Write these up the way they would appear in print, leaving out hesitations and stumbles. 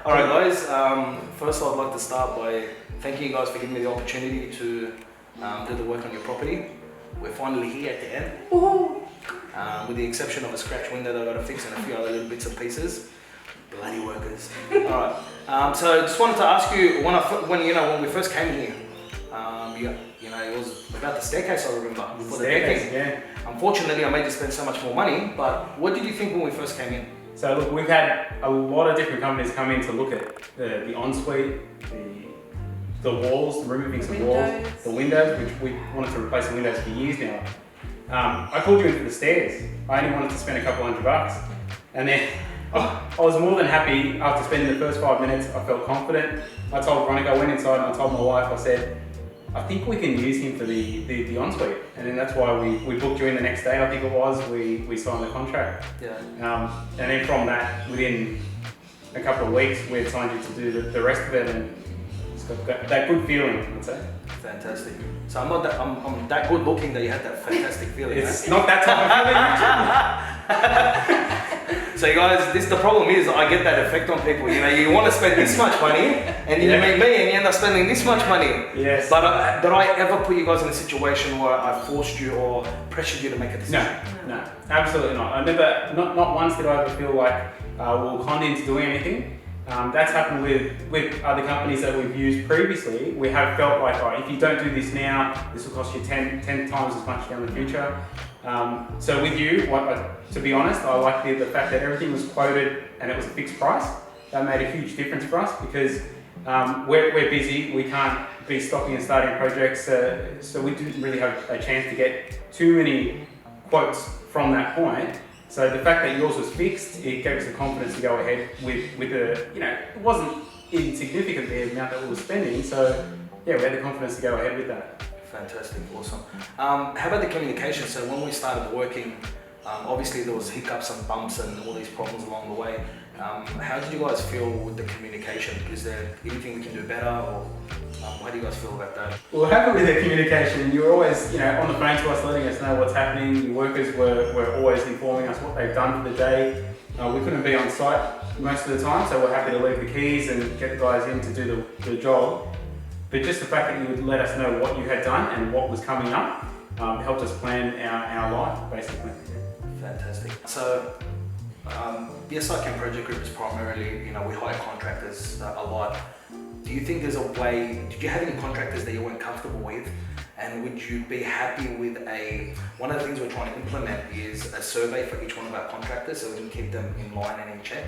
Alright guys, first I'd like to start by thanking you guys for giving me the opportunity to do the work on your property. We're finally here at the end. With the exception of a scratch window that I've got to fix and a few other little bits and pieces. Bloody workers. Alright, so just wanted to ask you, when we first came here, it was about the staircase, I remember, before the decking. Yeah. Unfortunately, I made you spend so much more money, but what did you think when we first came in? So look, we've had a lot of different companies come in to look at the ensuite, the walls, removing some walls, the windows, which we wanted to replace the windows for years now. I called you in for the stairs. I only wanted to spend a couple $100, and then I was more than happy after spending the first 5 minutes. I felt confident. I told Veronica, I went inside and I told my wife, I said, I think we can use him for the ensuite, and then that's why we booked you in the next day. I think it was we signed the contract. Yeah. And then from that, within a couple of weeks, we had signed you to do the rest of it, and it's got that good feeling, I'd say. Fantastic. So I'm that good looking that you had that fantastic feeling. It's not that type of feeling. So you guys, the problem is I get that effect on people. You want to spend this much money, and then you meet me and you end up spending this much money. Yes. But did I ever put you guys in a situation where I forced you or pressured you to make a decision? No, absolutely not. I never, not once did I ever feel like we were conned into doing anything. That's happened with other companies that we've used previously. We have felt like, if you don't do this now, this will cost you 10 times as much down the future. So with you, to be honest, I like the fact that everything was quoted and it was a fixed price. That made a huge difference for us because we're busy. We can't be stopping and starting projects, so we didn't really have a chance to get too many quotes from that point. So the fact that yours was fixed, it gave us the confidence to go ahead with it wasn't insignificant the amount that we were spending. So yeah, we had the confidence to go ahead with that. Fantastic, awesome. How about the communication? So when we started working, obviously there was hiccups and bumps and all these problems along the way. How did you guys feel with the communication? Is there anything we can do better, or how do you guys feel about that? Well, happy with the communication. You were always, on the phone to us, letting us know what's happening. Your workers were always informing us what they've done for the day. We couldn't be on site most of the time, so we're happy to leave the keys and get the guys in to do the job. But just the fact that you would let us know what you had done and what was coming up helped us plan our life, basically. Fantastic. So, the SICAM project group is primarily, we hire contractors a lot. Do you think there's a way, did you have any contractors that you weren't comfortable with? And would you be happy with one of the things we're trying to implement is a survey for each one of our contractors so we can keep them in line and in check.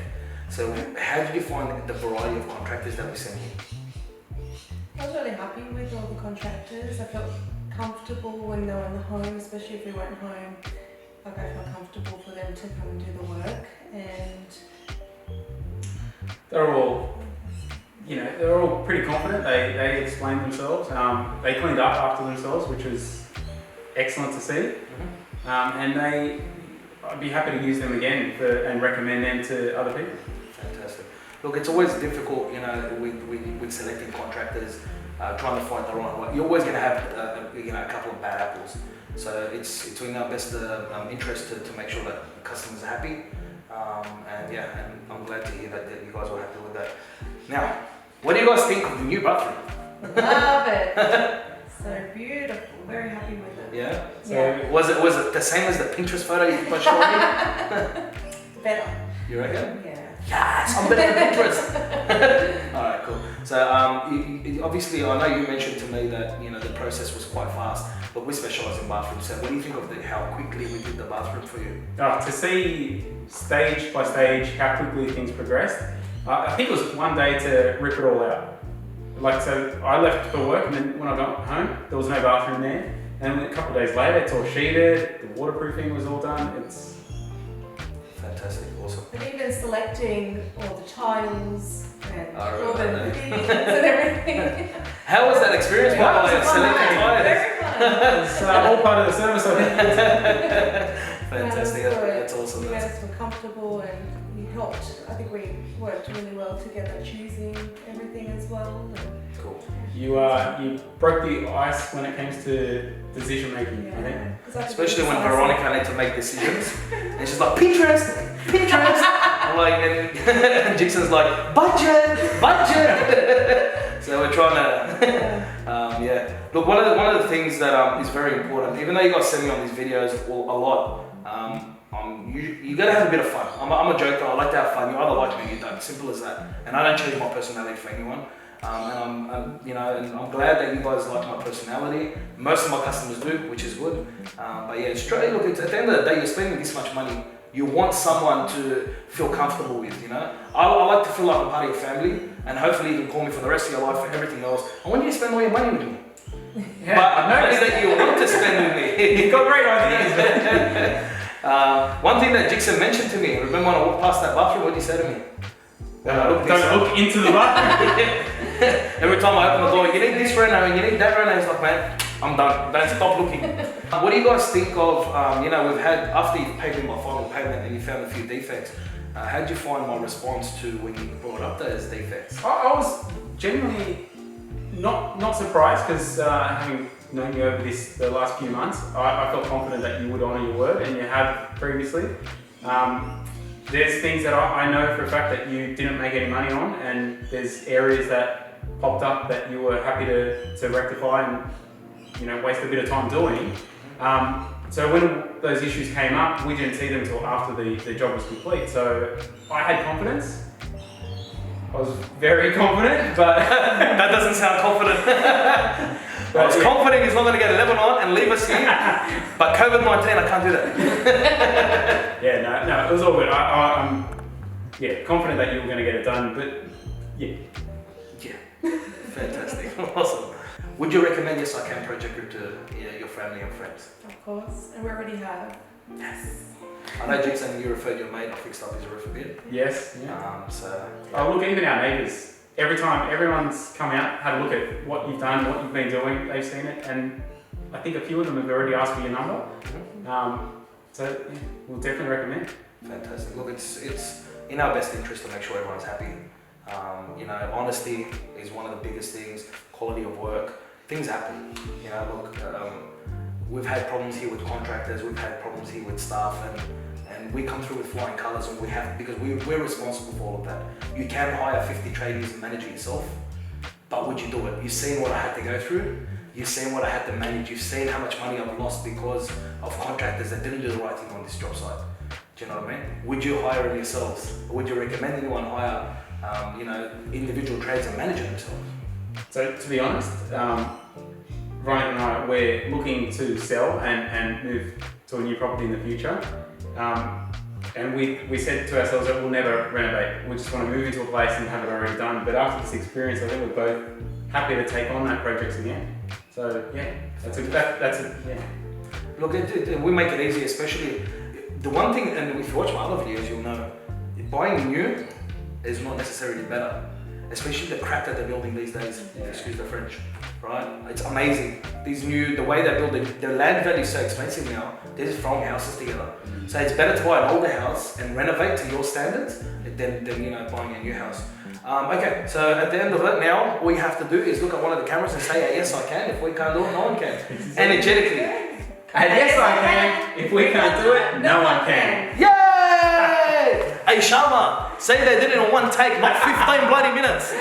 So how did you find the variety of contractors that we sent you? I was really happy with all the contractors. I felt comfortable when they were in the home, especially if we weren't home. I felt comfortable for them to come and do the work, and they're all pretty confident. They explained themselves. They cleaned up after themselves, which was excellent to see. And I'd be happy to use them again and recommend them to other people. Fantastic. Look, it's always difficult, with selecting contractors, trying to find the right one. You're always going to have, a couple of bad apples. So it's in our best interest to make sure that customers are happy. And I'm glad to hear that you guys were happy with that. Now, what do you guys think of the new bathroom? Love it. So beautiful. Very happy with it. Yeah. So was it the same as the Pinterest photo you put showing me? Better. You reckon? Yeah. Yes, I'm better than Pinterest. All right, cool. So obviously, I know you mentioned to me that the process was quite fast, but we specialise in bathrooms. So what do you think of how quickly we did the bathroom for you? To see stage by stage how quickly things progressed, I think it was one day to rip it all out. So I left for work, and then when I got home, there was no bathroom there. And a couple of days later, it's all sheeted, the waterproofing was all done. It's fantastic, awesome. And even selecting all the tiles and all the that. fittings and everything. How was that experience, by the way, of selecting tiles? Very fun. It's all part of the service, I think. Fantastic, that's awesome. You made us feel comfortable, and you helped. I think we worked really well together, choosing everything as well. Cool. You broke the ice when it comes to decision making, I think. Especially when Veronica needs to make decisions. And she's like, Pinterest! I'm I'm like, and Jickson's like, budget. So we're trying to, yeah. Look, one of the things that is very important, even though you guys send me on these videos a lot, you gotta have a bit of fun. I'm a joker. I like to have fun. You either like me or you don't. Simple as that. And I don't change my personality for anyone. And I'm glad that you guys like my personality. Most of my customers do, which is good. But yeah, it's true. Look, at the end of the day, you're spending this much money. You want someone to feel comfortable with, you know? I like to feel like I'm part of your family, and hopefully you can call me for the rest of your life for everything else. I want you to spend all your money with me. Yeah, but I noticed that you want to spend with me. You've got great ideas. One thing that Jickson mentioned to me, remember when I walked past that bathroom, what did he say to me? Don't look into the bathroom. Every time I open the door, you need this reno and you need that reno. He's like, man, I'm done. Don't stop looking. What do you guys think of, we've had, after you paid me my final payment and you found a few defects, how did you find my response to when you brought up those defects? I was genuinely not surprised because having known you over the last few months, I felt confident that you would honour your word, and you have previously. There's things that I know for a fact that you didn't make any money on, and there's areas that popped up that you were happy to rectify and waste a bit of time doing. So when those issues came up, we didn't see them until after the job was complete. So I had confidence. I was very confident, but that doesn't sound confident. I was confident he's not going to go to Lebanon and leave us here, but COVID-19, I can't do that. Yeah, no, it was all good. I'm confident that you were going to get it done, but yeah. Yeah, fantastic, awesome. Would you recommend Yes I Can Project Group to your family and friends? Of course, and we already have. Yes. I know, Jickson, you referred your mate. I fixed up his roof a bit. Yes. Yeah. Oh, look, even our neighbours. Every time everyone's come out, had a look at what you've done, what you've been doing, they've seen it, and I think a few of them have already asked for your number. We'll definitely recommend. Fantastic. Look, it's in our best interest to make sure everyone's happy. Honesty is one of the biggest things. Quality of work. Things happen. We've had problems here with contractors. We've had problems here with staff, and we come through with flying colours, and we have, because we're responsible for all of that. You can hire 50 tradies and manage it yourself, but would you do it? You've seen what I had to go through. You've seen what I had to manage. You've seen how much money I've lost because of contractors that didn't do the right thing on this job site. Do you know what I mean? Would you hire them yourselves? Or would you recommend anyone hire, individual trades and manage it themselves? So to be honest, Veronica and I, we're looking to sell and move to a new property in the future. And we said to ourselves that we'll never renovate. We just want to move into a place and have it already done. But after this experience, I think we're both happy to take on that project again. So yeah, that's it. Yeah. Look, we make it easy, especially the one thing. And if you watch my other videos, you'll know buying new is not necessarily better. Especially the crap that they're building these days. Excuse the French. Right? It's amazing. The way they build it, the land value is so expensive now, they're just throwing houses together. So it's better to buy an older house and renovate to your standards than buying a new house. Okay, so at the end of it now, all you have to do is look at one of the cameras and say, yes, I can. If we can't do it, no one can. Energetically. And yes, I can. If we can't do it, no one can. Yay! Hey, Shama, say they did it in one take, not 15 bloody minutes.